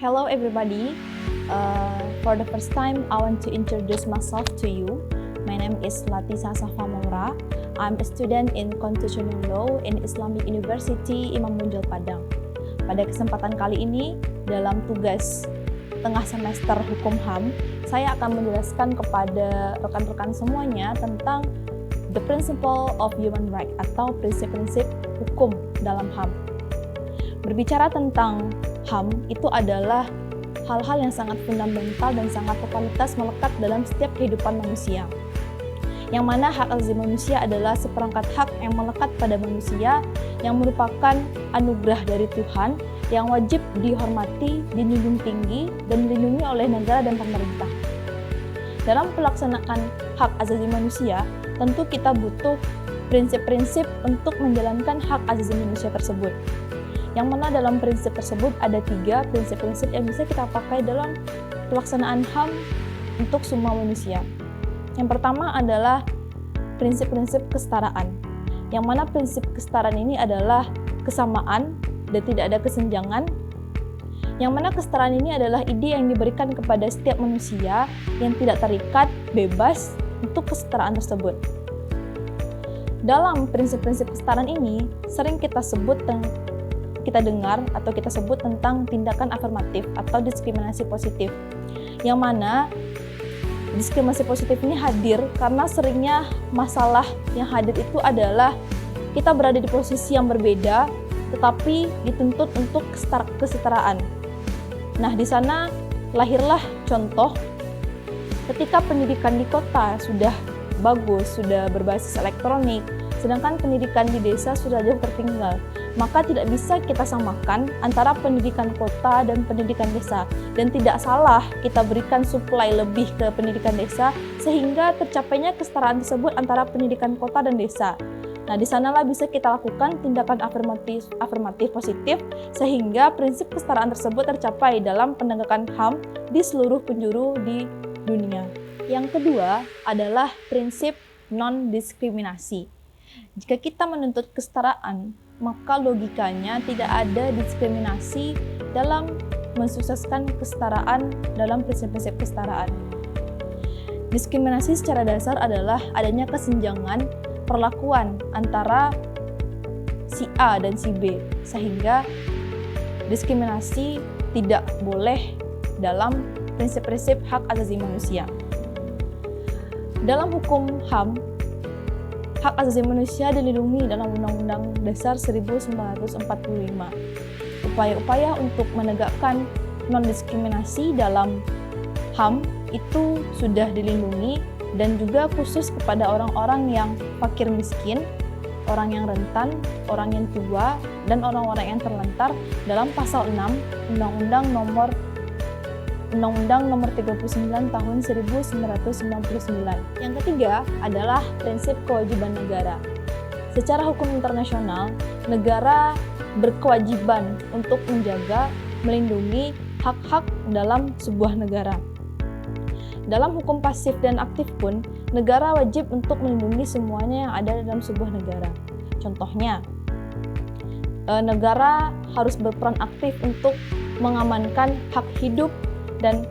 Hello everybody. For the first time, I want to introduce myself to you. My name is Latisa Safa Maura. I'm a student in Constitutional Law in Islamic University Imam Bonjol Padang. Pada kesempatan kali ini, dalam tugas tengah semester Hukum HAM, saya akan menjelaskan kepada rekan-rekan semuanya tentang the principle of human right atau prinsip-prinsip hukum dalam HAM. Berbicara tentang HAM itu adalah hal-hal yang sangat fundamental dan sangat totalitas melekat dalam setiap kehidupan manusia. Yang mana hak asasi manusia adalah seperangkat hak yang melekat pada manusia yang merupakan anugerah dari Tuhan yang wajib dihormati, dijunjung tinggi, dan dilindungi oleh negara dan pemerintah. Dalam pelaksanaan hak asasi manusia, tentu kita butuh prinsip-prinsip untuk menjalankan hak asasi manusia tersebut. Yang mana dalam prinsip tersebut ada 3 prinsip-prinsip yang bisa kita pakai dalam pelaksanaan HAM untuk semua manusia. Yang pertama adalah prinsip-prinsip kesetaraan, yang mana prinsip kesetaraan ini adalah kesamaan dan tidak ada kesenjangan, yang mana kesetaraan ini adalah ide yang diberikan kepada setiap manusia yang tidak terikat, bebas untuk kesetaraan tersebut. Dalam prinsip-prinsip kesetaraan ini, sering kita dengar atau kita sebut tentang tindakan afirmatif atau diskriminasi positif, yang mana diskriminasi positif ini hadir karena seringnya masalah yang hadir itu adalah kita berada di posisi yang berbeda tetapi dituntut untuk kesetaraan. Nah, di sana lahirlah contoh ketika pendidikan di kota sudah bagus, sudah berbasis elektronik, sedangkan pendidikan di desa sudah jauh tertinggal. Maka tidak bisa kita samakan antara pendidikan kota dan pendidikan desa. Dan tidak salah kita berikan suplai lebih ke pendidikan desa sehingga tercapainya kesetaraan tersebut antara pendidikan kota dan desa. Nah, di sanalah bisa kita lakukan tindakan afirmatif positif sehingga prinsip kesetaraan tersebut tercapai dalam penegakan HAM di seluruh penjuru di dunia. Yang kedua adalah prinsip non-diskriminasi. Jika kita menuntut kesetaraan, maka logikanya tidak ada diskriminasi dalam mensukseskan kesetaraan dalam prinsip-prinsip kesetaraan. Diskriminasi secara dasar adalah adanya kesenjangan perlakuan antara si A dan si B, sehingga diskriminasi tidak boleh dalam prinsip-prinsip hak asasi manusia. Dalam hukum HAM, hak asasi manusia dilindungi dalam Undang-Undang Dasar 1945. Upaya-upaya untuk menegakkan non-diskriminasi dalam HAM itu sudah dilindungi dan juga khusus kepada orang-orang yang fakir miskin, orang yang rentan, orang yang tua, dan orang-orang yang terlantar dalam pasal 6 Undang-Undang Nomor 39 Tahun 1999. Yang ketiga adalah prinsip kewajiban negara. Secara hukum internasional, negara berkewajiban untuk menjaga, melindungi hak-hak dalam sebuah negara. Dalam hukum pasif dan aktif pun, negara wajib untuk melindungi semuanya yang ada dalam sebuah negara. Contohnya, negara harus berperan aktif untuk mengamankan hak hidup dan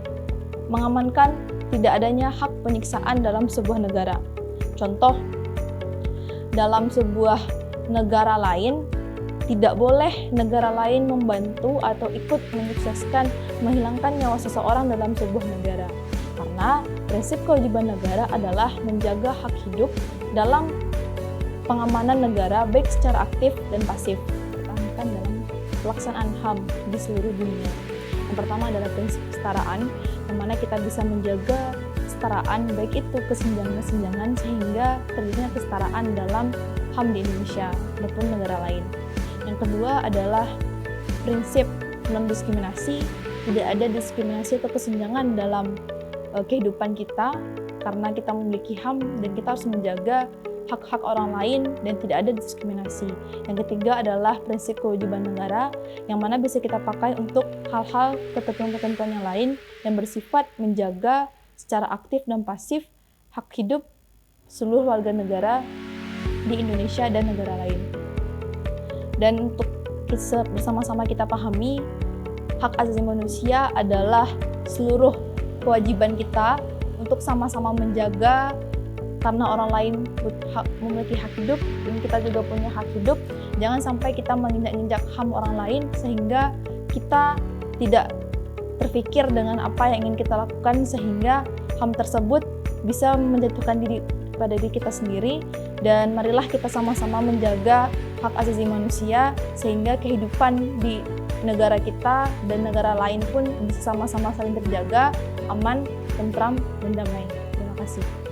mengamankan tidak adanya hak penyiksaan dalam sebuah negara. Contoh, dalam sebuah negara lain, tidak boleh negara lain membantu atau ikut menyukseskan menghilangkan nyawa seseorang dalam sebuah negara. Karena prinsip kewajiban negara adalah menjaga hak hidup dalam pengamanan negara baik secara aktif dan pasif. Pertahankan dalam pelaksanaan HAM di seluruh dunia. Yang pertama adalah prinsip kesetaraan, yang mana kita bisa menjaga kesetaraan baik itu kesenjangan-kesenjangan sehingga terjadinya kesetaraan dalam HAM di Indonesia maupun negara lain. Yang kedua adalah prinsip non-diskriminasi, tidak ada diskriminasi atau kesenjangan dalam kehidupan kita karena kita memiliki HAM dan kita harus menjaga hak-hak orang lain dan tidak ada diskriminasi. Yang ketiga adalah prinsip kewajiban negara yang mana bisa kita pakai untuk hal-hal ketentuan-ketentuan yang lain yang bersifat menjaga secara aktif dan pasif hak hidup seluruh warga negara di Indonesia dan negara lain. Dan untuk bersama-sama kita pahami hak asasi manusia adalah seluruh kewajiban kita untuk sama-sama menjaga, karena orang lain memiliki hak hidup dan kita juga punya hak hidup. Jangan sampai kita menginjak-injak HAM orang lain sehingga kita tidak terpikir dengan apa yang ingin kita lakukan, sehingga HAM tersebut bisa menjatuhkan diri pada diri kita sendiri. Dan marilah kita sama-sama menjaga hak asasi manusia sehingga kehidupan di negara kita dan negara lain pun bisa sama-sama saling terjaga, aman, tentram, dan damai. Terima kasih.